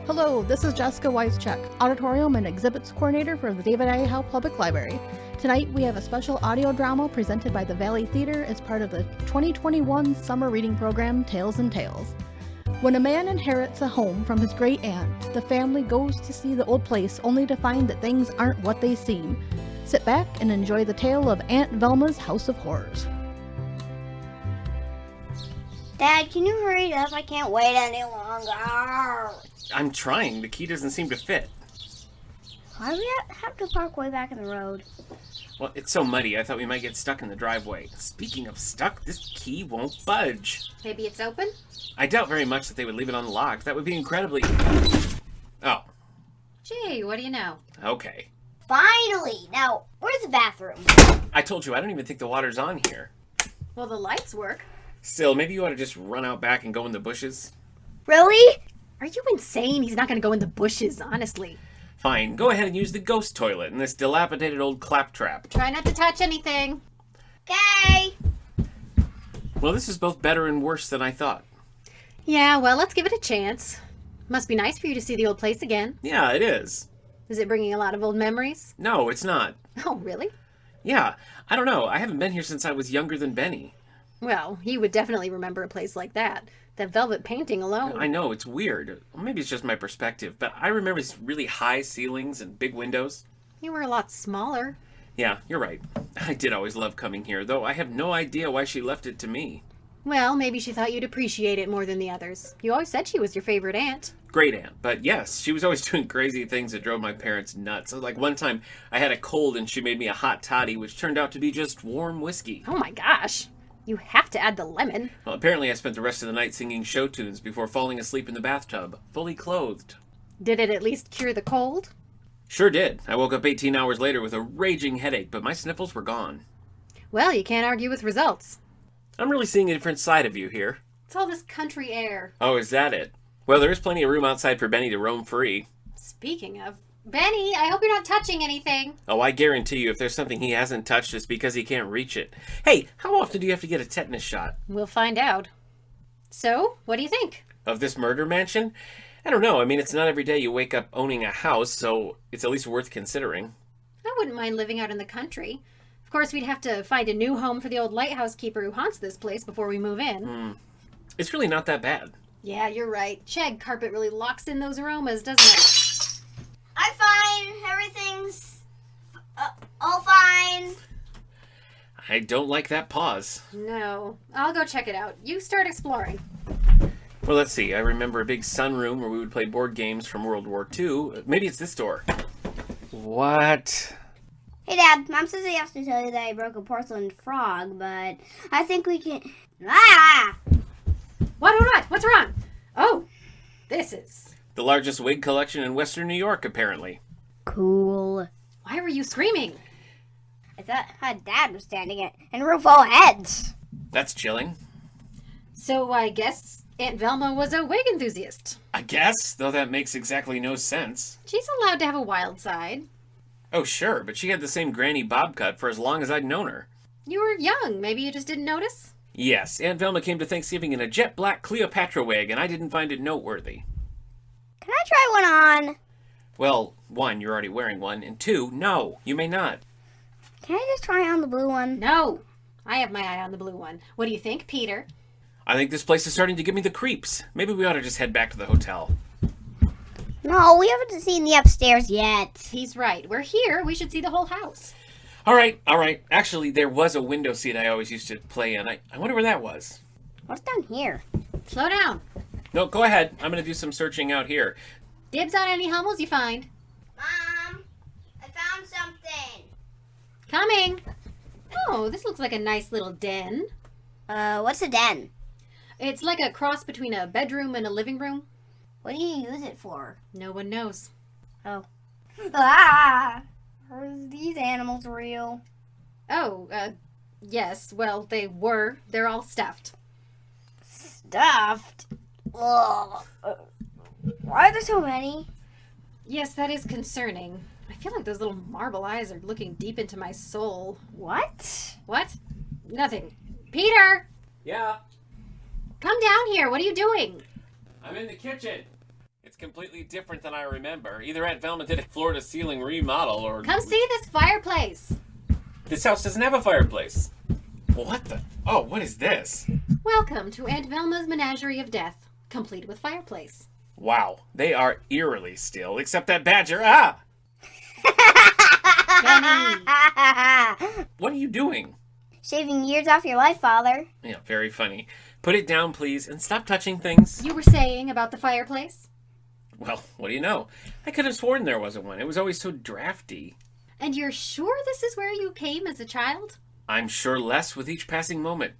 Hello, this is Jessica Weiszczek, Auditorium and Exhibits Coordinator for the David A. Howe Public Library. Tonight we have a special audio drama presented by the Valley Theater as part of the 2021 summer reading program, Tales and Tales. When a man inherits a home from his great aunt, the family goes to see the old place only to find that things aren't what they seem. Sit back and enjoy the tale of Aunt Velma's House of Horrors. Dad, can you hurry up? I can't wait any longer. I'm trying. The key doesn't seem to fit. Why do we have to park way back in the road? Well, it's so muddy, I thought we might get stuck in the driveway. Speaking of stuck, this key won't budge. Maybe it's open? I doubt very much that they would leave it unlocked. That would be incredibly... Oh, Gee, what do you know? okay. Finally! Now, where's the bathroom? I told you, I don't even think the water's on here. Well, the lights work. Still, maybe you ought to just run out back and go in the bushes. Really? Are you insane? He's not going to go in the bushes, honestly. Fine, go ahead and use the ghost toilet in this dilapidated old claptrap. Try not to touch anything. Okay. Well, this is both better and worse than I thought. Yeah, well, let's give it a chance. Must be nice for you to see the old place again. Yeah, it is. Is it bringing a lot of old memories? No, it's not. Oh, really? Yeah, I don't know. I haven't been here since I was younger than Benny. Well, you would definitely remember a place like that. That velvet painting alone. I know, it's weird. Well, maybe it's just my perspective, but I remember these really high ceilings and big windows. You were a lot smaller. Yeah, you're right. I did always love coming here, though I have no idea why she left it to me. Well, maybe she thought you'd appreciate it more than the others. You always said she was your favorite aunt. Great aunt, but yes, she was always doing crazy things that drove my parents nuts. Like one time, I had a cold and she made me a hot toddy, which turned out to be just warm whiskey. Oh my gosh. You have to add the lemon. Well, apparently I spent the rest of the night singing show tunes before falling asleep in the bathtub, fully clothed. Did it at least cure the cold? Sure did. I woke up 18 hours later with a raging headache, but my sniffles were gone. Well, you can't argue with results. I'm really seeing a different side of you here. It's all this country air. Oh, is that it? Well, there is plenty of room outside for Benny to roam free. Speaking of... Benny, I hope you're not touching anything. Oh, I guarantee you if there's something he hasn't touched, it's because he can't reach it. Hey, how often do you have to get a tetanus shot? We'll find out. So, what do you think? Of this murder mansion? I don't know. I mean, it's not every day you wake up owning a house, so it's at least worth considering. I wouldn't mind living out in the country. Of course, we'd have to find a new home for the old lighthouse keeper who haunts this place before we move in. It's really not that bad. Yeah, you're right. Shag carpet really locks in those aromas, doesn't it? I'm fine. Everything's all fine. I don't like that pause. No. I'll go check it out. You start exploring. Well, let's see. I remember a big sunroom where we would play board games from World War II. Maybe it's this door. What? Hey, Dad. Mom says I have to tell you that I broke a porcelain frog, but I think we can... Ah! What? What's wrong? Oh, this is... The largest wig collection in Western New York, apparently. Cool. Why were you screaming? I thought Dad was standing in a room full of heads. That's chilling. So I guess Aunt Velma was a wig enthusiast. I guess, though that makes exactly no sense. She's allowed to have a wild side. Oh, sure, but she had the same granny bob cut for as long as I'd known her. You were young. Maybe you just didn't notice? Yes, Aunt Velma came to Thanksgiving in a jet black Cleopatra wig, and I didn't find it noteworthy. Can I try one on? Well, one, you're already wearing one, and two, no, you may not. Can I just try on the blue one? No. I have my eye on the blue one. What do you think, Peter? I think this place is starting to give me the creeps. Maybe we ought to just head back to the hotel. No, we haven't seen the upstairs yet. He's right. We're here. We should see the whole house. All right. Actually, there was a window seat I always used to play in. I wonder where that was. What's down here? Slow down. No, go ahead. I'm going to do some searching out here. Dibs on any hummels you find. Mom, I found something. Coming. Oh, this looks like a nice little den. What's a den? It's like a cross between a bedroom and a living room. What do you use it for? No one knows. Oh. Ah! Are these animals real? Oh, yes. Well, they were. They're all stuffed. Stuffed? Ugh. Why are there so many? Yes, that is concerning. I feel like those little marble eyes are looking deep into my soul. What? What? Nothing. Peter! Yeah, Come down here. What are you doing? I'm in the kitchen. It's completely different than I remember. Either Aunt Velma did a floor-to-ceiling remodel, or... Come see this fireplace. This house doesn't have a fireplace. What the... Oh, what is this? Welcome to Aunt Velma's Menagerie of Death, complete with fireplace. Wow, they are eerily still, except that badger. Ah! Benny. What are you doing? Shaving years off your life, Father. Yeah, very funny. Put it down, please, and stop touching things. You were saying about the fireplace? Well, what do you know? I could have sworn there wasn't one. It was always so drafty. And you're sure this is where you came as a child? I'm sure less with each passing moment.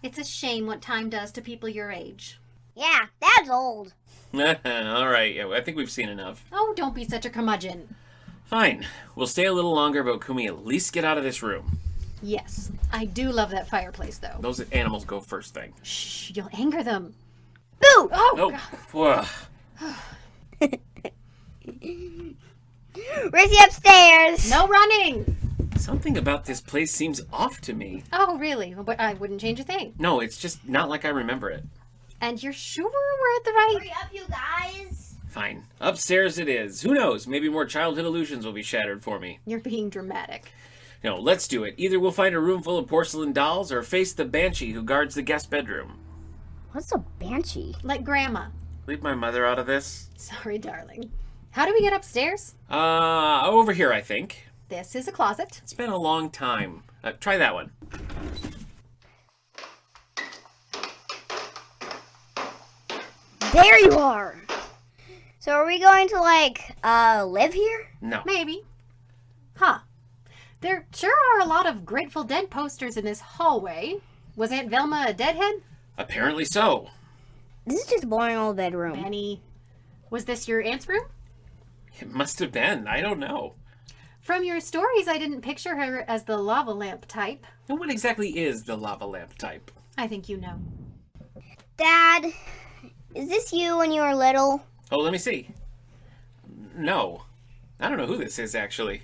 It's a shame what time does to people your age. Yeah, Dad's old. All right, yeah, I think we've seen enough. Oh, don't be such a curmudgeon. Fine. We'll stay a little longer, but can we at least get out of this room? Yes, I do love that fireplace, though. Those animals go first thing. Shh, you'll anger them. Boo! Oh, Nope. God. Racing upstairs. No running! Something about this place seems off to me. Oh, really? But I wouldn't change a thing. No, it's just not like I remember it. And you're sure we're at the right... Hurry up, you guys. Fine. Upstairs it is. Who knows? Maybe more childhood illusions will be shattered for me. You're being dramatic. No, let's do it. Either we'll find a room full of porcelain dolls or face the banshee who guards the guest bedroom. What's a banshee? Like Grandma. Leave my mother out of this. Sorry, darling. How do we get upstairs? Over here, I think. This is a closet. It's been a long time. Try that one. There you are. So are we going to, live here? No. Maybe. Huh. There sure are a lot of Grateful Dead posters in this hallway. Was Aunt Velma a deadhead? Apparently so. This is just a boring old bedroom. Benny. Was this your aunt's room? It must have been. I don't know. From your stories, I didn't picture her as the lava lamp type. And what exactly is the lava lamp type? I think you know. Dad, is this you when you were little? Oh, let me see. No. I don't know who this is, actually.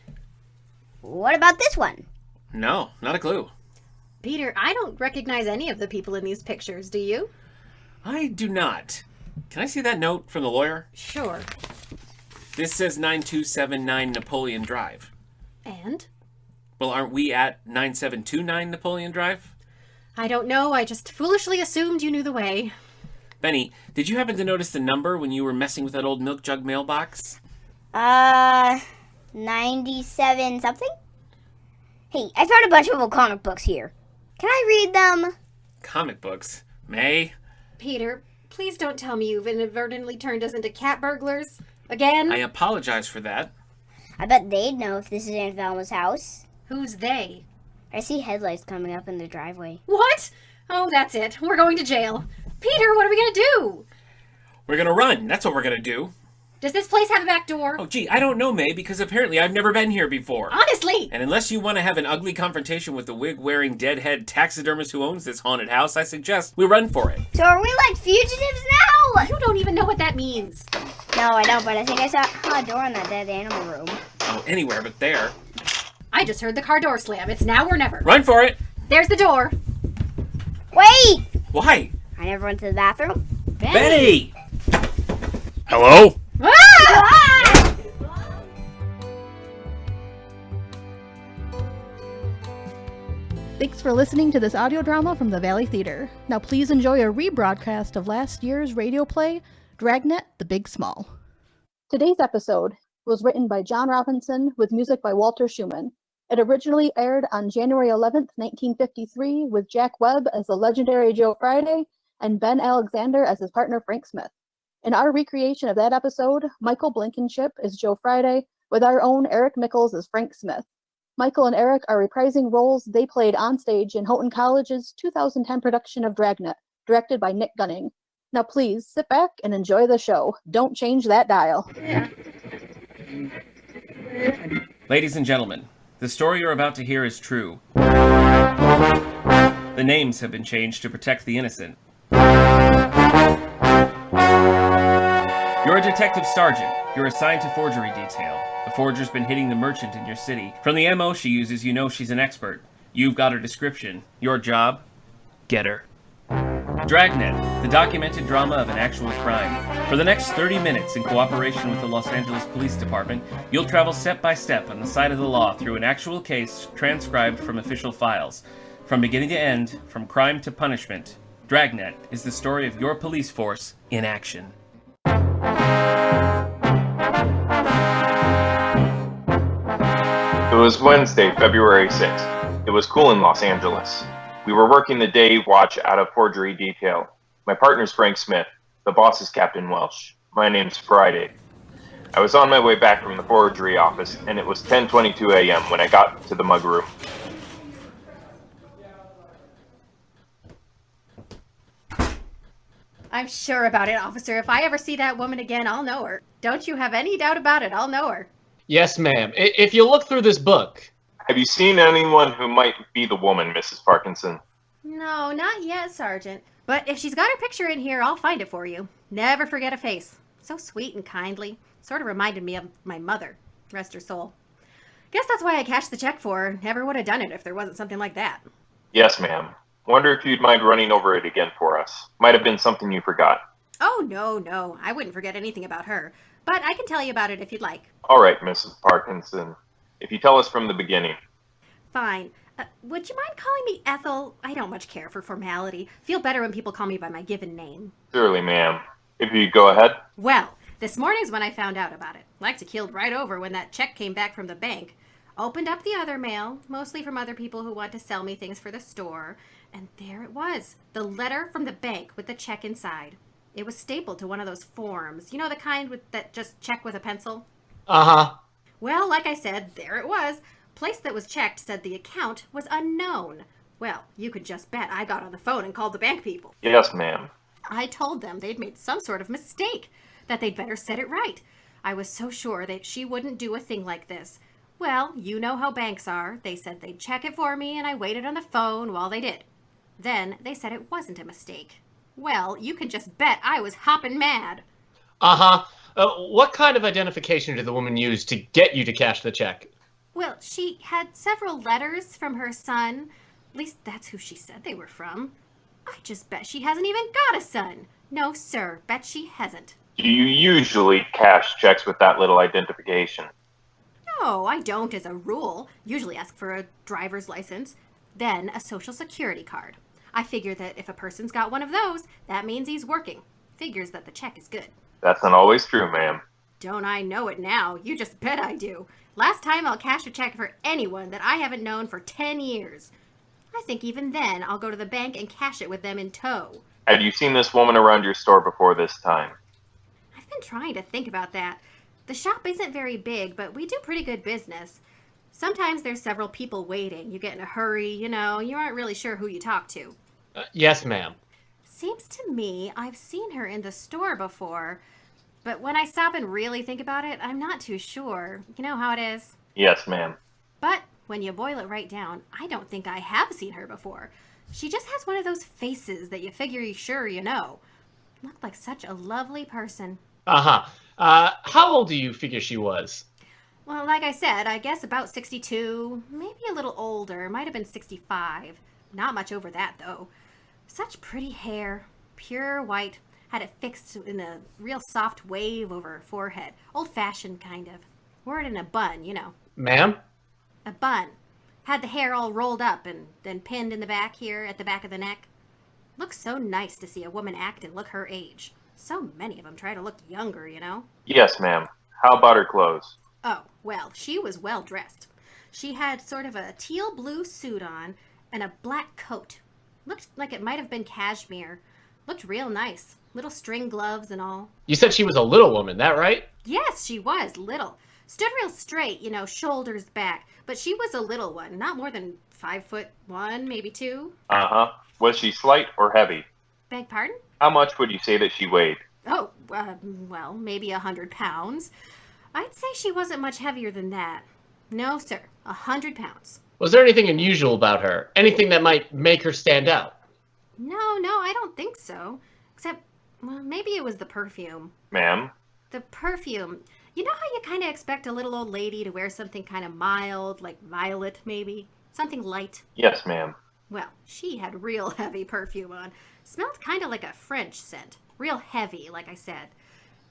What about this one? No, not a clue. Peter, I don't recognize any of the people in these pictures, do you? I do not. Can I see that note from the lawyer? Sure. This says 9279 Napoleon Drive. And? Well, aren't we at 9729 Napoleon Drive? I don't know, I just foolishly assumed you knew the way. Benny, did you happen to notice the number when you were messing with that old milk jug mailbox? 97 something? Hey, I found a bunch of old comic books here. Can I read them? Comic books. May? Peter, please don't tell me you've inadvertently turned us into cat burglars. Again? I apologize for that. I bet they'd know if this is Aunt Velma's house. Who's they? I see headlights coming up in the driveway. What? Oh, that's it. We're going to jail. Peter, what are we going to do? We're gonna run. That's what we're gonna do. Does this place have a back door? Oh, gee, I don't know, May, because apparently I've never been here before. Honestly! And unless you want to have an ugly confrontation with the wig-wearing deadhead taxidermist who owns this haunted house, I suggest we run for it. So are we like fugitives now? You don't even know what that means. No, I don't, but I think I saw a door in that dead animal room. Oh, anywhere but there. I just heard the car door slam. It's now or never. Run for it! There's the door. Wait! Why? I never went to the bathroom. Benny! Hello? Ah! Thanks for listening to this audio drama from the Valley Theater. Now please enjoy a rebroadcast of last year's radio play, Dragnet the Big Small. Today's episode was written by John Robinson with music by Walter Schumann. It originally aired on January 11th, 1953, with Jack Webb as the legendary Joe Friday and Ben Alexander as his partner Frank Smith. In our recreation of that episode, Michael Blankenship is Joe Friday, with our own Eric Mickles as Frank Smith. Michael and Eric are reprising roles they played on stage in Houghton College's 2010 production of Dragnet, directed by Nic Gunning. Now please, sit back and enjoy the show. Don't change that dial. Ladies and gentlemen, the story you're about to hear is true. The names have been changed to protect the innocent. You're a detective sergeant. You're assigned to forgery detail. A forger's been hitting the merchant in your city. From the MO she uses, you know she's an expert. You've got her description. Your job? Get her. Dragnet, the documented drama of an actual crime. For the next 30 minutes, in cooperation with the Los Angeles Police Department, you'll travel step by step on the side of the law through an actual case transcribed from official files. From beginning to end, from crime to punishment, Dragnet is the story of your police force in action. It was Wednesday, February 6th. It was cool in Los Angeles. We were working the day watch out of forgery detail. My partner's Frank Smith. The boss is Captain Welsh. My name's Friday. I was on my way back from the forgery office, and it was 10:22 a.m. when I got to the mug room. I'm sure about it, officer. If I ever see that woman again, I'll know her. Don't you have any doubt about it, I'll know her. Yes, ma'am. If you look through this book. Have you seen anyone who might be the woman, Mrs. Parkinson? No, not yet, Sergeant. But if she's got her picture in here, I'll find it for you. Never forget a face. So sweet and kindly. Sort of reminded me of my mother. Rest her soul. Guess that's why I cashed the check for her. Never would have done it if there wasn't something like that. Yes, ma'am. Wonder if you'd mind running over it again for us. Might have been something you forgot. Oh, no. I wouldn't forget anything about her. But I can tell you about it if you'd like. All right, Mrs. Parkinson. If you tell us from the beginning. Fine. Would you mind calling me Ethel? I don't much care for formality. Feel better when people call me by my given name. Surely, ma'am. If you go ahead. Well, this morning's when I found out about it. Like to keeled right over when that check came back from the bank. Opened up the other mail, mostly from other people who want to sell me things for the store. And there it was. The letter from the bank with the check inside. It was stapled to one of those forms. You know, the kind with that just check with a pencil? Uh-huh. Well, like I said, there it was. Place that was checked said the account was unknown. Well, you could just bet I got on the phone and called the bank people. Yes, ma'am. I told them they'd made some sort of mistake, that they'd better set it right. I was so sure that she wouldn't do a thing like this. Well, you know how banks are. They said they'd check it for me, and I waited on the phone while they did. Then they said it wasn't a mistake. Well, you can just bet I was hopping mad. Uh-huh. What kind of identification did the woman use to get you to cash the check? Well, she had several letters from her son. At least that's who she said they were from. I just bet she hasn't even got a son. No, sir, bet she hasn't. Do you usually cash checks with that little identification? No, I don't as a rule. Usually ask for a driver's license, then a social security card. I figure that if a person's got one of those, that means he's working. Figures that the check is good. That's not always true, ma'am. Don't I know it now? You just bet I do. Last time I'll cash a check for anyone that I haven't known for 10 years. I think even then I'll go to the bank and cash it with them in tow. Have you seen this woman around your store before this time? I've been trying to think about that. The shop isn't very big, but we do pretty good business. Sometimes there's several people waiting. You get in a hurry, you aren't really sure who you talk to. Yes, ma'am. Seems to me I've seen her in the store before, but when I stop and really think about it, I'm not too sure. You know how it is? Yes, ma'am. But when you boil it right down, I don't think I have seen her before. She just has one of those faces that you figure you're sure you know. Looked like such a lovely person. Uh-huh. How old do you figure she was? Well, like I said, I guess about 62, maybe a little older, might have been 65. Not much over that, though. Such pretty hair, pure white, had it fixed in a real soft wave over her forehead. Old-fashioned, kind of. Wore it in a bun, Ma'am? A bun. Had the hair all rolled up and then pinned in the back here, at the back of the neck. Looks so nice to see a woman act and look her age. So many of them try to look younger, Yes, ma'am. How about her clothes? Oh, well, she was well dressed. She had sort of a teal blue suit on and a black coat. Looked like it might have been cashmere. Looked real nice. Little string gloves and all. You said she was a little woman, that right? Yes, she was little. Stood real straight, shoulders back. But she was a little one, not more than 5'1", maybe 2. Uh-huh. Was she slight or heavy? Beg pardon? How much would you say that she weighed? Oh, well, maybe 100 pounds. I'd say she wasn't much heavier than that. No, sir, 100 pounds. Was there anything unusual about her? Anything that might make her stand out? No, I don't think so. Except, well, maybe it was the perfume. Ma'am? The perfume. You know how you kind of expect a little old lady to wear something kind of mild, like violet, maybe? Something light? Yes, ma'am. Well, she had real heavy perfume on. Smelled kind of like a French scent. Real heavy, like I said.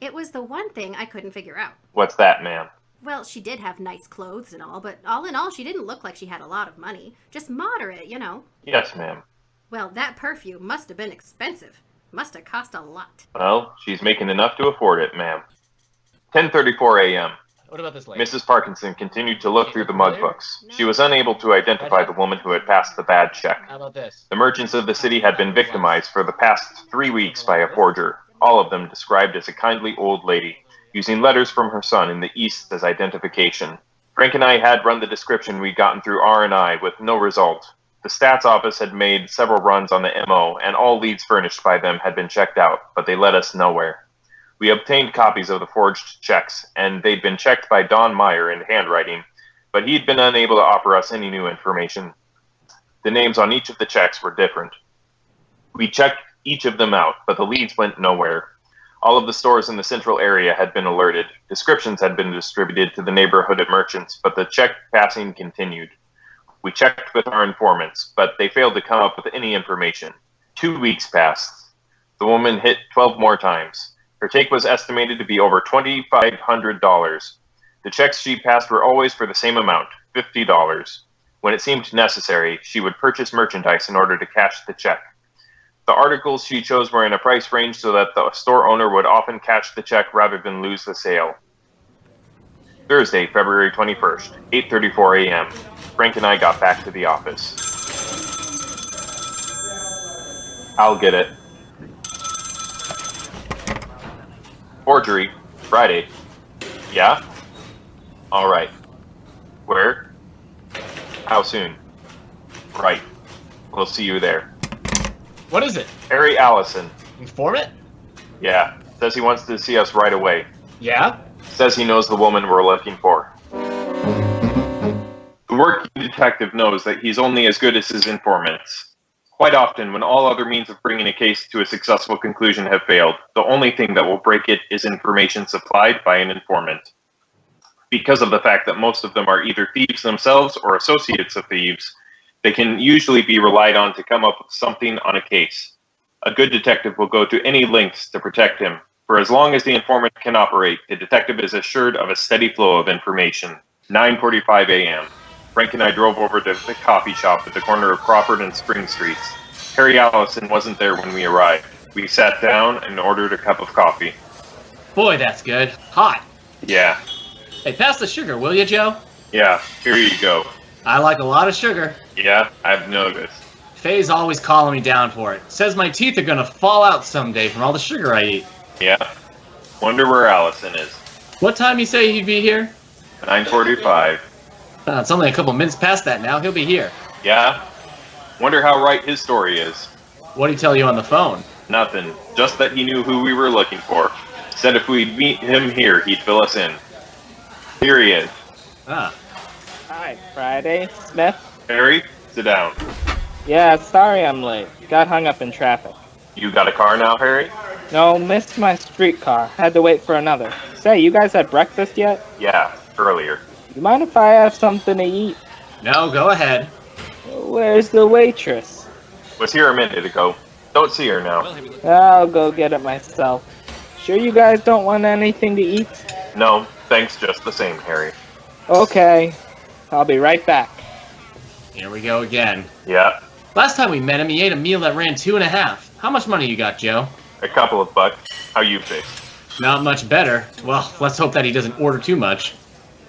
It was the one thing I couldn't figure out. What's that, ma'am? Well, she did have nice clothes and all, but all in all, she didn't look like she had a lot of money. Just moderate, you know. Yes, ma'am. Well, that perfume must have been expensive. Must have cost a lot. Well, she's making enough to afford it, ma'am. 10:34 a.m. What about this lady? Mrs. Parkinson continued to look through the mug books. She was unable to identify the woman who had passed the bad check. How about this? The merchants of the city had been victimized for the past 3 weeks by a forger, all of them described as a kindly old lady, using letters from her son in the East as identification. Frank and I had run the description we'd gotten through R&I with no result. The stats office had made several runs on the MO, and all leads furnished by them had been checked out, but they led us nowhere. We obtained copies of the forged checks, and they'd been checked by Don Meyer in handwriting, but he'd been unable to offer us any new information. The names on each of the checks were different. We checked each of them out, but the leads went nowhere. All of the stores in the central area had been alerted. Descriptions had been distributed to the neighborhood merchants, but the check passing continued. We checked with our informants, but they failed to come up with any information. 2 weeks passed. The woman hit 12 more times. Her take was estimated to be over $2,500. The checks she passed were always for the same amount, $50. When it seemed necessary, she would purchase merchandise in order to cash the check. The articles she chose were in a price range so that the store owner would often cash the check rather than lose the sale. Thursday, February 21st, 8:34 a.m. Frank and I got back to the office. I'll get it. Forgery, Friday. Yeah? All right. Where? How soon? Right. We'll see you there. What is it? Harry Allison. Informant? Yeah. Says he wants to see us right away. Yeah? Says he knows the woman we're looking for. The working detective knows that he's only as good as his informants. Quite often, when all other means of bringing a case to a successful conclusion have failed, the only thing that will break it is information supplied by an informant. Because of the fact that most of them are either thieves themselves or associates of thieves, they can usually be relied on to come up with something on a case. A good detective will go to any lengths to protect him. For as long as the informant can operate, the detective is assured of a steady flow of information. 9:45 a.m. Frank and I drove over to the coffee shop at the corner of Crawford and Spring Streets. Harry Allison wasn't there when we arrived. We sat down and ordered a cup of coffee. Boy, that's good. Hot. Yeah. Hey, pass the sugar, will you, Joe? Yeah, here you go. I like a lot of sugar. Yeah, I've noticed. Faye's always calling me down for it. Says my teeth are gonna fall out someday from all the sugar I eat. Yeah. Wonder where Allison is. What time you say he'd be here? 9:45. It's only a couple minutes past that now. He'll be here. Yeah? Wonder how right his story is. What'd he tell you on the phone? Nothing. Just that he knew who we were looking for. Said if we'd meet him here, he'd fill us in. Here he is. Ah. Hi, Friday. Smith? Harry, sit down. Yeah, sorry I'm late. Got hung up in traffic. You got a car now, Harry? No, missed my streetcar. Had to wait for another. Say, you guys had breakfast yet? Yeah, earlier. You mind if I have something to eat? No, go ahead. Where's the waitress? Was here a minute ago. Don't see her now. I'll go get it myself. Sure you guys don't want anything to eat? No, thanks just the same, Harry. Okay. I'll be right back. Here we go again. Yeah, Last time we met him, he ate a meal that ran 2.5. How much money you got, Joe? a couple of bucks. How you fixed? Not much better. Well, let's hope that he doesn't order too much.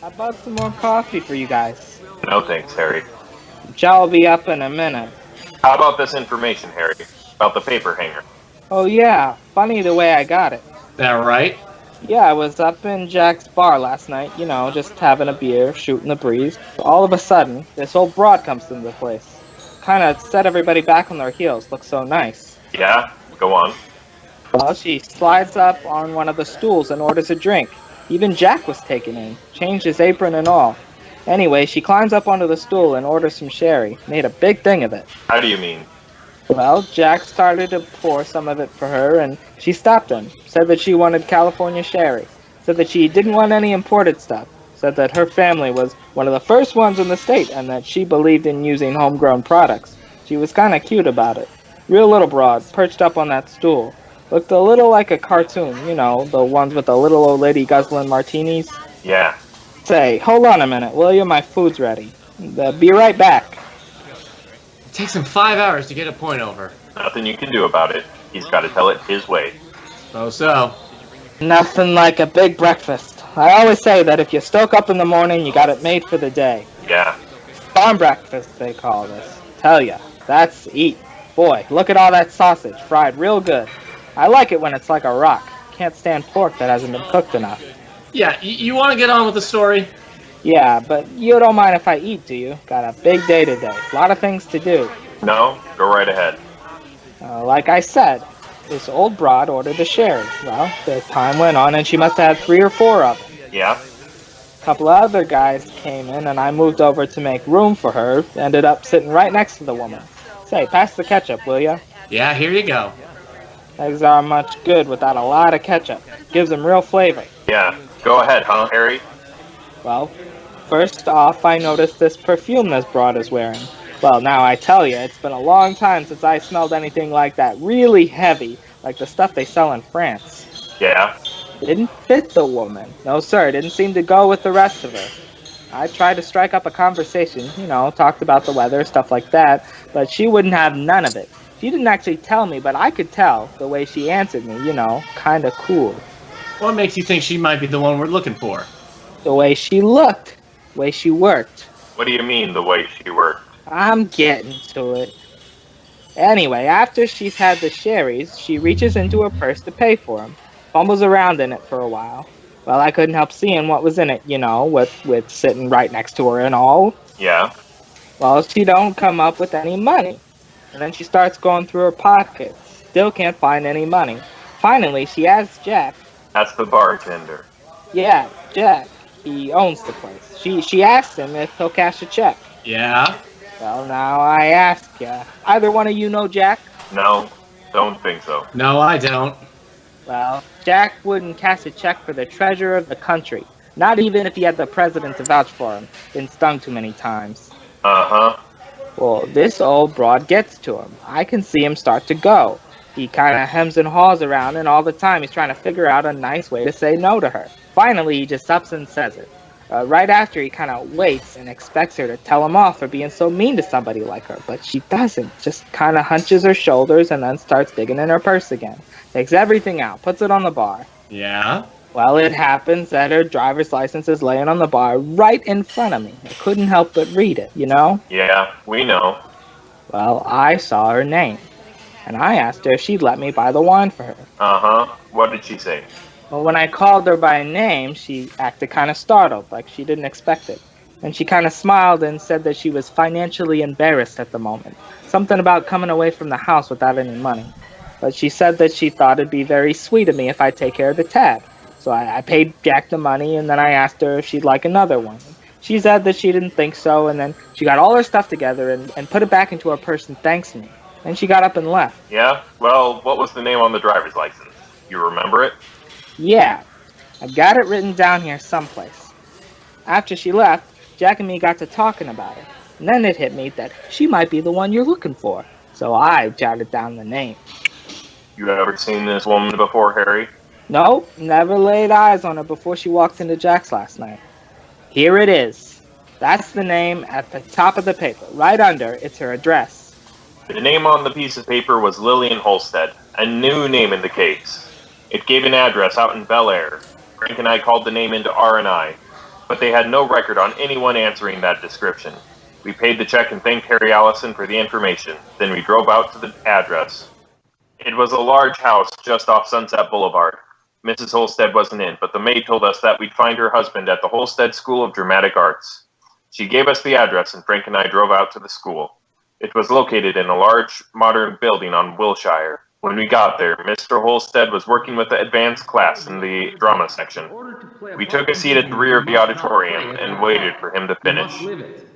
I bought some more coffee for you guys. No thanks, Harry. I'll be up in a minute. How about this information, Harry? About the paper hanger. Oh yeah, funny the way I got it. That right? Yeah, I was up in Jack's bar last night, you know, just having a beer, shooting the breeze. All of a sudden, this old broad comes into the place. Kinda set everybody back on their heels, looks so nice. Yeah? Go on. Well, she slides up on one of the stools and orders a drink. Even Jack was taken in, changed his apron and all. Anyway, she climbs up onto the stool and orders some sherry. Made a big thing of it. How do you mean? Well, Jack started to pour some of it for her, and she stopped him. Said that she wanted California sherry. Said that she didn't want any imported stuff. Said that her family was one of the first ones in the state, and that she believed in using homegrown products. She was kinda cute about it. Real little broad, perched up on that stool. Looked a little like a cartoon, you know, the ones with the little old lady guzzling martinis. Yeah. Say, hold on a minute, will you? My food's ready. Be right back. It takes him 5 hours to get a point over. Nothing you can do about it. He's got to tell it his way. Oh, so. Nothing like a big breakfast. I always say that if you stoke up in the morning, you got it made for the day. Yeah. Farm breakfast, they call this. Tell ya, that's eat. Boy, look at all that sausage, fried real good. I like it when it's like a rock. Can't stand pork that hasn't been cooked enough. Yeah, you want to get on with the story? Yeah, but you don't mind if I eat, do you? Got a big day today. A lot of things to do. No, go right ahead. Like I said, this old broad ordered a sherry. Well, the time went on and she must have had 3 or 4 of them. Yeah? A couple of other guys came in and I moved over to make room for her. Ended up sitting right next to the woman. Say, pass the ketchup, will ya? Yeah, here you go. Eggs aren't much good without a lot of ketchup. Gives them real flavor. Yeah. Go ahead, huh, Harry? Well, first off, I noticed this perfume this broad is wearing. Well, now I tell you, it's been a long time since I smelled anything like that. Really heavy, like the stuff they sell in France. Yeah? Didn't fit the woman. No, sir, didn't seem to go with the rest of her. I tried to strike up a conversation, you know, talked about the weather, stuff like that, but she wouldn't have none of it. She didn't actually tell me, but I could tell the way she answered me, you know, kinda cool. What makes you think she might be the one we're looking for? The way she looked, the way she worked. What do you mean, the way she worked? I'm getting to it. Anyway, after she's had the sherries, she reaches into her purse to pay for them. Fumbles around in it for a while. Well, I couldn't help seeing what was in it, you know, with sitting right next to her and all. Yeah? Well, she don't come up with any money. And then she starts going through her pockets. Still can't find any money. Finally, she asks Jack. That's the bartender. Yeah, Jack. He owns the place. She asks him if he'll cash a check. Yeah? Well, now I ask ya. Either one of you know Jack? No, don't think so. No, I don't. Well, Jack wouldn't cash a check for the treasurer of the country. Not even if he had the president to vouch for him. Been stung too many times. Uh-huh. Well, this old broad gets to him. I can see him start to go. He kind of hems and haws around, and all the time he's trying to figure out a nice way to say no to her. Finally, he just ups and says it. Right after, he kind of waits and expects her to tell him off for being so mean to somebody like her, but she doesn't. Just kind of hunches her shoulders and then starts digging in her purse again. Takes everything out, puts it on the bar. Yeah? Well, it happens that her driver's license is laying on the bar right in front of me. I couldn't help but read it, you know? Yeah, we know. Well, I saw her name, and I asked her if she'd let me buy the wine for her. Uh-huh. What did she say? Well, when I called her by name, she acted kind of startled, like she didn't expect it. And she kind of smiled and said that she was financially embarrassed at the moment. Something about coming away from the house without any money. But she said that she thought it'd be very sweet of me if I take care of the tab. So I paid Jack the money, and then I asked her if she'd like another one. She said that she didn't think so, and then she got all her stuff together and put it back into her purse and thanks me. And she got up and left. Yeah? Well, what was the name on the driver's license? You remember it? Yeah, I got it written down here someplace. After she left, Jack and me got to talking about her. And then it hit me that she might be the one you're looking for. So I jotted down the name. You ever seen this woman before, Harry? Nope, never laid eyes on her before she walked into Jack's last night. Here it is. That's the name at the top of the paper. Right under, it's her address. The name on the piece of paper was Lillian Holstead, a new name in the case. It gave an address out in Bel Air. Frank and I called the name into R&I, but they had no record on anyone answering that description. We paid the check and thanked Harry Allison for the information. Then we drove out to the address. It was a large house just off Sunset Boulevard. Mrs. Holstead wasn't in, but the maid told us that we'd find her husband at the Holstead School of Dramatic Arts. She gave us the address, and Frank and I drove out to the school. It was located in a large, modern building on Wilshire. When we got there, Mr. Holstead was working with the advanced class in the drama section. We took a seat at the rear of the auditorium and waited for him to finish.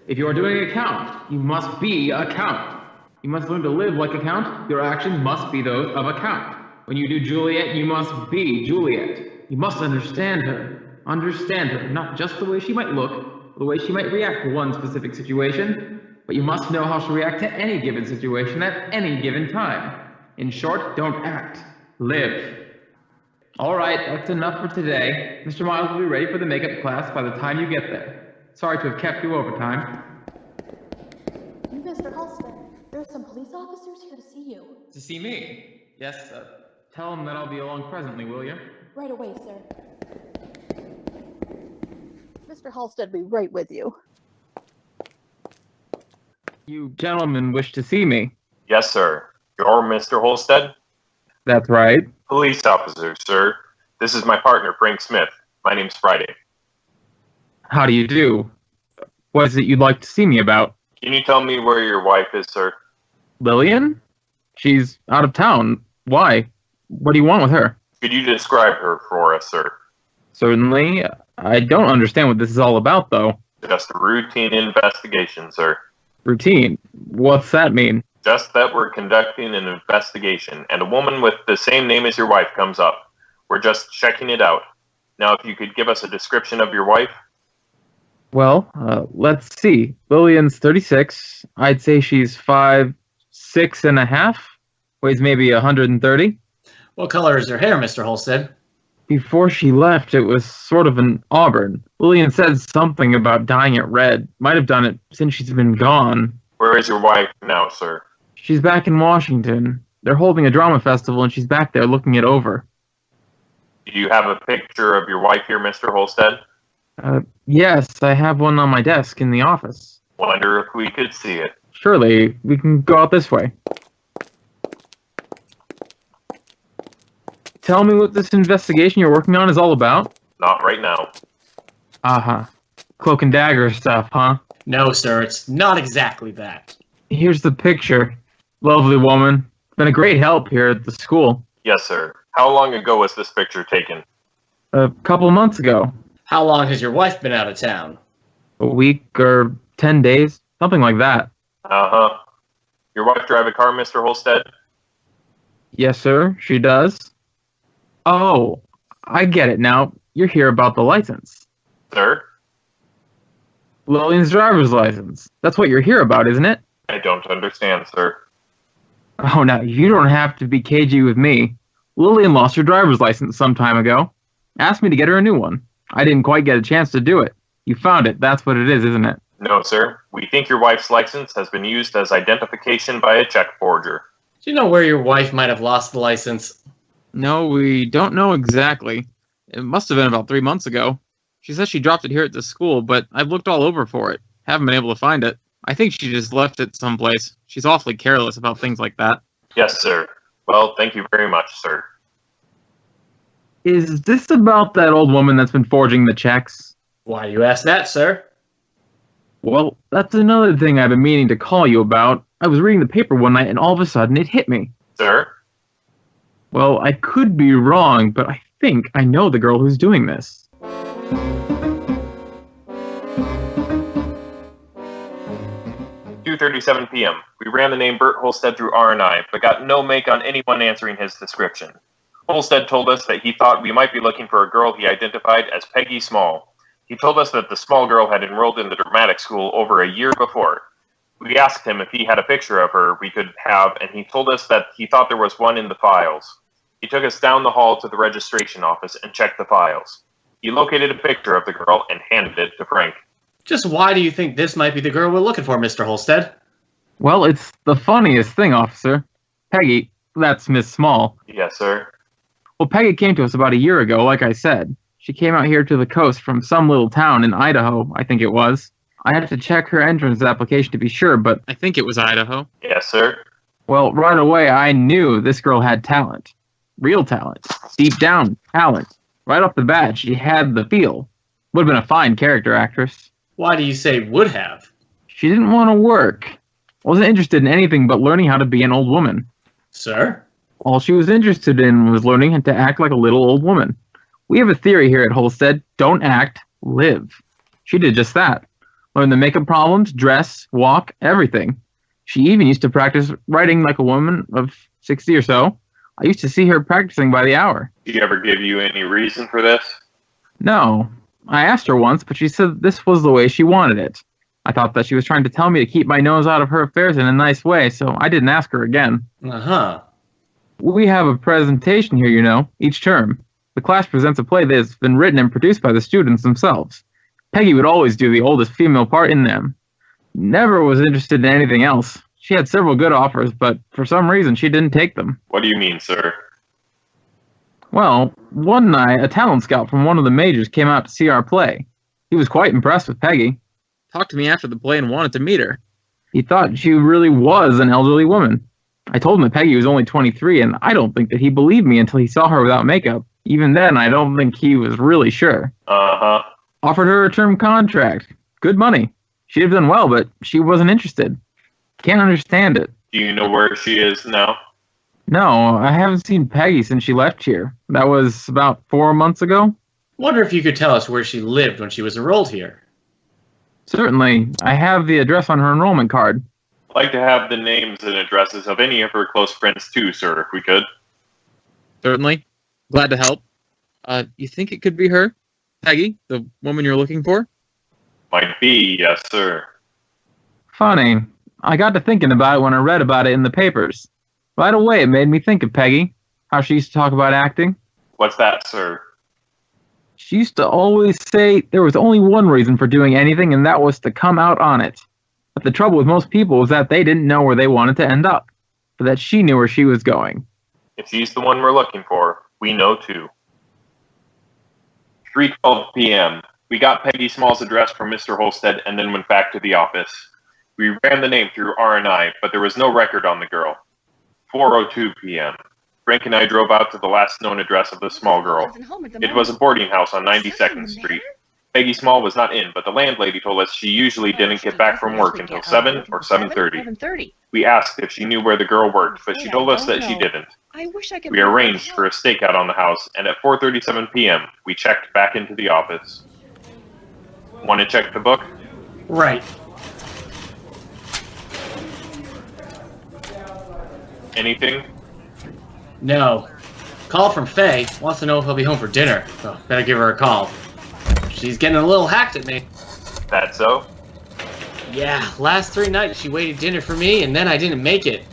If you are doing a count, you must be a count. You must learn to live like a count. Your actions must be those of a count. When you do Juliet, you must be Juliet. You must understand her. Understand her, not just the way she might look, or the way she might react to one specific situation. but you must know how to react to any given situation at any given time. In short, don't act. Live. All right, that's enough for today. Mr. Miles will be ready for the makeup class by the time you get there. Sorry to have kept you overtime. Mr. Halston, there's some police officers here to see you. To see me? Yes, tell them that I'll be along presently, will you? Right away, sir. Mr. Halstead will be right with you. You gentlemen wish to see me? Yes, sir. You're Mr. Holstead? That's right. Police officer, sir. This is my partner, Frank Smith. My name's Friday. How do you do? What is it you'd like to see me about? Can you tell me where your wife is, sir? Lillian? She's out of town. Why? What do you want with her? Could you describe her for us, sir? Certainly. I don't understand what this is all about, though. Just a routine investigation, sir. Routine? What's that mean? Just that we're conducting an investigation, and a woman with the same name as your wife comes up. We're just checking it out. Now, if you could give us a description of your wife. Well, let's see. Lillian's 36. I'd say she's 5'6.5". Weighs maybe 130. What color is her hair, Mr. Holstead? Before she left, it was sort of an auburn. Lillian said something about dyeing it red. Might have done it since she's been gone. Where is your wife now, sir? She's back in Washington. They're holding a drama festival, and she's back there looking it over. Do you have a picture of your wife here, Mr. Holstead? Yes, I have one on my desk in the office. Wonder if we could see it. Surely, we can go out this way. Tell me what this investigation you're working on is all about? Not right now. Uh-huh. Cloak and dagger stuff, huh? No, sir, it's not exactly that. Here's the picture. Lovely woman. Been a great help here at the school. Yes, sir. How long ago was this picture taken? A couple months ago. How long has your wife been out of town? A week or 10 days. Something like that. Uh-huh. Your wife drive a car, Mr. Holstead? Yes, sir. She does. Oh, I get it now. You're here about the license. Sir? Lillian's driver's license. That's what you're here about, isn't it? I don't understand, sir. Oh, now, you don't have to be cagey with me. Lillian lost her driver's license some time ago. Asked me to get her a new one. I didn't quite get a chance to do it. You found it. That's what it is, isn't it? No, sir. We think your wife's license has been used as identification by a check forger. Do you know where your wife might have lost the license? No, we don't know exactly. It must have been about 3 months ago. She says she dropped it here at the school, but I've looked all over for it. Haven't been able to find it. I think she just left it someplace. She's awfully careless about things like that. Yes, sir. Well, thank you very much, sir. Is this about that old woman that's been forging the checks? Why do you ask that, sir? Well, that's another thing I've been meaning to call you about. I was reading the paper one night and all of a sudden it hit me. Sir? Well, I could be wrong, but I think I know the girl who's doing this. 2:37 p.m. We ran the name Bert Holstead through R&I, but got no make on anyone answering his description. Holstead told us that he thought we might be looking for a girl he identified as Peggy Small. He told us that the small girl had enrolled in the dramatic school over a year before. We asked him if he had a picture of her we could have, and he told us that he thought there was one in the files. He took us down the hall to the registration office and checked the files. He located a picture of the girl and handed it to Frank. Just why do you think this might be the girl we're looking for, Mr. Holstead? Well, it's the funniest thing, officer. Peggy, that's Miss Small. Yes, sir. Well, Peggy came to us about a year ago, like I said. She came out here to the coast from some little town in Idaho, I think it was. I had to check her entrance application to be sure, but I think it was Idaho. Yes, sir. Well, right away, I knew this girl had talent. Real talent. Deep down talent. Right off the bat, she had the feel. Would have been a fine character actress. Why do you say would have? She didn't want to work. Wasn't interested in anything but learning how to be an old woman. Sir? All she was interested in was learning to act like a little old woman. We have a theory here at Holstead. Don't act, live. She did just that. Learned the makeup problems, dress, walk, everything. She even used to practice writing like a woman of 60 or so. I used to see her practicing by the hour. Did she ever give you any reason for this? No. I asked her once, but she said this was the way she wanted it. I thought that she was trying to tell me to keep my nose out of her affairs in a nice way, so I didn't ask her again. Uh-huh. We have a presentation here, each term. The class presents a play that has been written and produced by the students themselves. Peggy would always do the oldest female part in them. Never was interested in anything else. She had several good offers, but for some reason she didn't take them. What do you mean, sir? Well, one night, a talent scout from one of the majors came out to see our play. He was quite impressed with Peggy. Talked to me after the play and wanted to meet her. He thought she really was an elderly woman. I told him that Peggy was only 23, and I don't think that he believed me until he saw her without makeup. Even then, I don't think he was really sure. Uh-huh. Offered her a term contract. Good money. She'd have done well, but she wasn't interested. Can't understand it. Do you know where she is now? No, I haven't seen Peggy since she left here. That was about 4 months ago. Wonder if you could tell us where she lived when she was enrolled here. Certainly. I have the address on her enrollment card. I'd like to have the names and addresses of any of her close friends too, sir, if we could. Certainly. Glad to help. You think it could be her? Peggy, the woman you're looking for? Might be, yes, sir. Funny. I got to thinking about it when I read about it in the papers. Right away, it made me think of Peggy, how she used to talk about acting. What's that, sir? She used to always say there was only one reason for doing anything, and that was to come out on it. But the trouble with most people was that they didn't know where they wanted to end up, but that she knew where she was going. If she's the one we're looking for, we know too. 3:12 p.m. We got Peggy Small's address from Mr. Holstead and then went back to the office. We ran the name through R&I, but there was no record on the girl. 4:02 p.m. Frank and I drove out to the last known address of the small girl. It was a boarding house on 92nd Street. Peggy Small was not in, but the landlady told us she usually didn't get back from work until 7 or 7:30. We asked if she knew where the girl worked, but she told us that she didn't. We arranged for a stakeout on the house, and at 4:37 p.m., we checked back into the office. Want to check the book? Right. Anything? No. Call from Faye. Wants to know if he'll be home for dinner. Oh, better give her a call. She's getting a little hacked at me. That so? Yeah, last 3 nights she waited dinner for me, and then I didn't make it.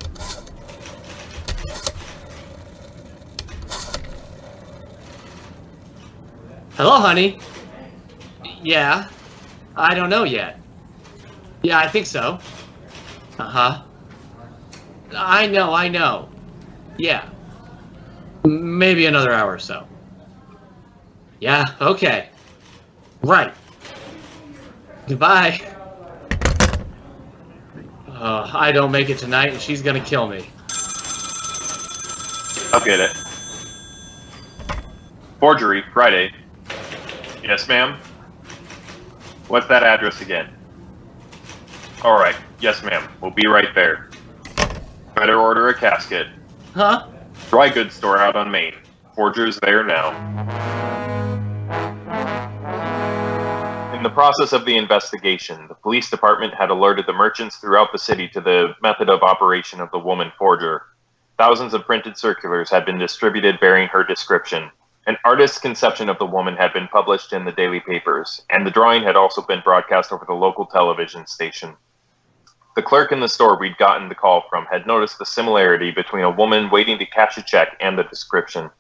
Hello, honey. Yeah. I don't know yet. Yeah, I think so. Uh-huh. I know. Yeah. Maybe another hour or so. Yeah, okay. Right. Goodbye. I don't make it tonight, and she's gonna kill me. I'll get it. Forgery, Friday. Yes, ma'am? What's that address again? Alright, yes, ma'am. We'll be right there. Better order a casket. Huh? Dry goods store out on Main. Forger's there now. In the process of the investigation, the police department had alerted the merchants throughout the city to the method of operation of the woman forger. Thousands of printed circulars had been distributed bearing her description. An artist's conception of the woman had been published in the daily papers, and the drawing had also been broadcast over the local television station. The clerk in the store we'd gotten the call from had noticed the similarity between a woman waiting to cash a check and the description.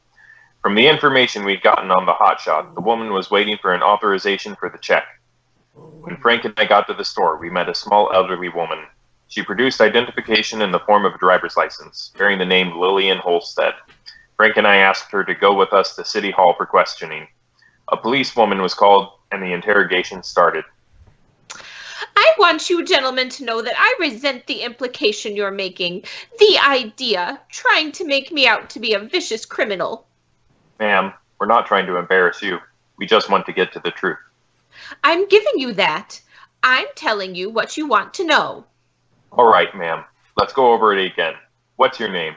From the information we'd gotten on the hotshot, the woman was waiting for an authorization for the check. When Frank and I got to the store, we met a small elderly woman. She produced identification in the form of a driver's license, bearing the name Lillian Holstead. Frank and I asked her to go with us to City Hall for questioning. A policewoman was called, and the interrogation started. I want you gentlemen to know that I resent the implication you're making. The idea, trying to make me out to be a vicious criminal. Ma'am, we're not trying to embarrass you. We just want to get to the truth. I'm giving you that. I'm telling you what you want to know. All right, ma'am. Let's go over it again. What's your name?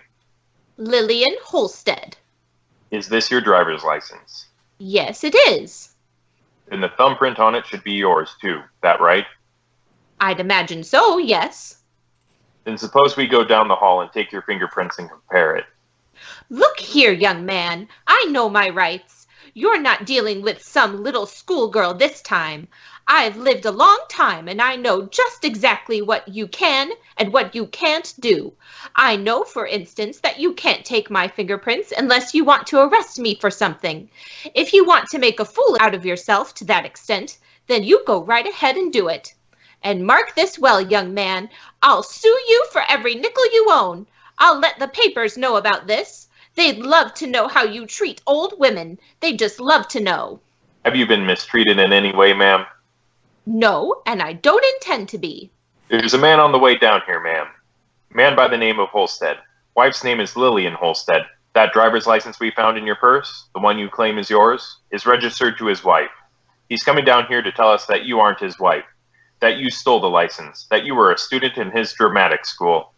Lillian Holstead. Is this your driver's license? Yes, it is. Then the thumbprint on it should be yours, too. That right? I'd imagine so, yes. Then suppose we go down the hall and take your fingerprints and compare it. Look here, young man. I know my rights. You're not dealing with some little schoolgirl this time. I've lived a long time, and I know just exactly what you can and what you can't do. I know, for instance, that you can't take my fingerprints unless you want to arrest me for something. If you want to make a fool out of yourself to that extent, then you go right ahead and do it. And mark this well, young man, I'll sue you for every nickel you own. I'll let the papers know about this. They'd love to know how you treat old women. They'd just love to know. Have you been mistreated in any way, ma'am? No, and I don't intend to be. There's a man on the way down here, ma'am. A man by the name of Holstead. Wife's name is Lillian Holstead. That driver's license we found in your purse, the one you claim is yours, is registered to his wife. He's coming down here to tell us that you aren't his wife, that you stole the license, that you were a student in his dramatic school.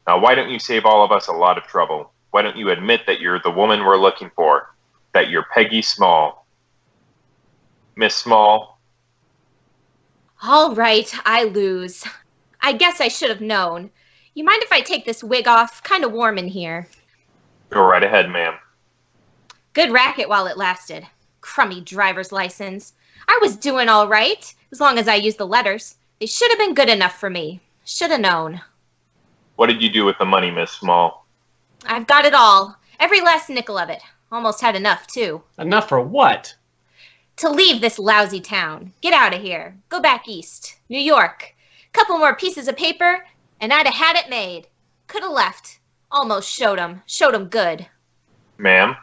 Now, why don't you save all of us a lot of trouble? Why don't you admit that you're the woman we're looking for, that you're Peggy Small? Miss Small? All right, I lose. I guess I should have known. You mind if I take this wig off? Kind of warm in here. Go right ahead, ma'am. Good racket while it lasted. Crummy driver's license. I was doing all right, as long as I used the letters. They should have been good enough for me. Should have known. What did you do with the money, Miss Small? I've got it all. Every last nickel of it. Almost had enough, too. Enough for what? To leave this lousy town. Get out of here. Go back east. New York. Couple more pieces of paper, and I'd have had it made. Could have left. Almost showed 'em. Showed 'em good. Ma'am?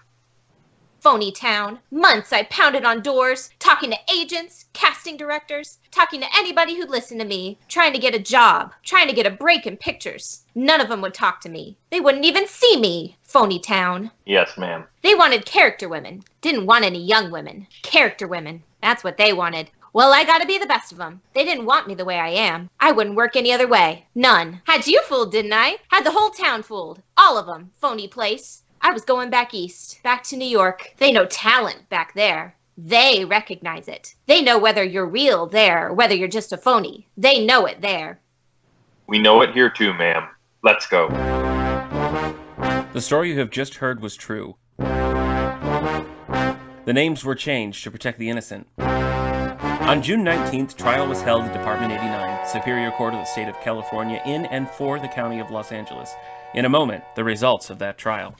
Phony town. Months I pounded on doors, talking to agents, casting directors, talking to anybody who'd listen to me, trying to get a job, trying to get a break in pictures. None of them would talk to me. They wouldn't even see me. Phony town. Yes, ma'am. They wanted character women. Didn't want any young women. Character women. That's what they wanted. Well, I gotta be the best of them. They didn't want me the way I am. I wouldn't work any other way. None. Had you fooled, didn't I? Had the whole town fooled. All of them. Phony place. I was going back east. Back to New York. They know talent back there. They recognize it. They know whether you're real there or whether you're just a phony. They know it there. We know it here too, ma'am. Let's go. The story you have just heard was true. The names were changed to protect the innocent. On June 19th, trial was held at Department 89, Superior Court of the State of California, in and for the County of Los Angeles. In a moment, the results of that trial.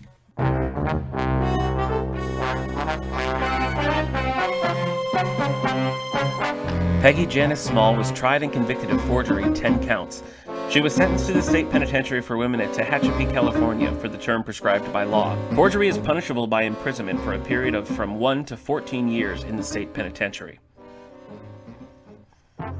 Peggy Janice Small was tried and convicted of forgery, 10 counts. She was sentenced to the State Penitentiary for Women at Tehachapi, California, for the term prescribed by law. Forgery is punishable by imprisonment for a period of from 1 to 14 years in the State Penitentiary.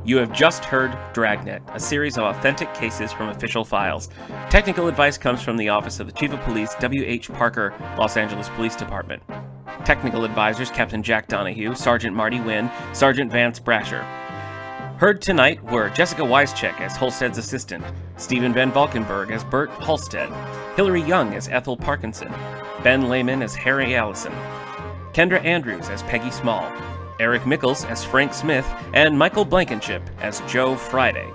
You have just heard Dragnet, a series of authentic cases from official files. Technical advice comes from the Office of the Chief of Police, W.H. Parker, Los Angeles Police Department. Technical advisors Captain Jack Donahue, Sergeant Marty Wynn, Sergeant Vance Brasher. Heard tonight were Jessica Wyschek as Holstead's assistant, Stephen Van Valkenburg as Bert Halstead, Hillary Young as Ethel Parkinson, Ben Lehman as Harry Allison, Kendra Andrews as Peggy Small, Eric Mickles as Frank Smith, and Michael Blankenship as Joe Friday.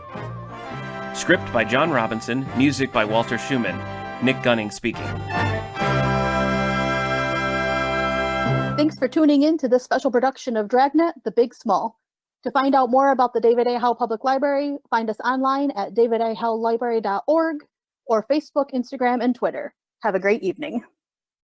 Script by John Robinson, music by Walter Schumann. Nic Gunning speaking. Thanks for tuning in to this special production of Dragnet, The Big Small. To find out more about the David A. Howe Public Library, find us online at davidahowelibrary.org or Facebook, Instagram, and Twitter. Have a great evening.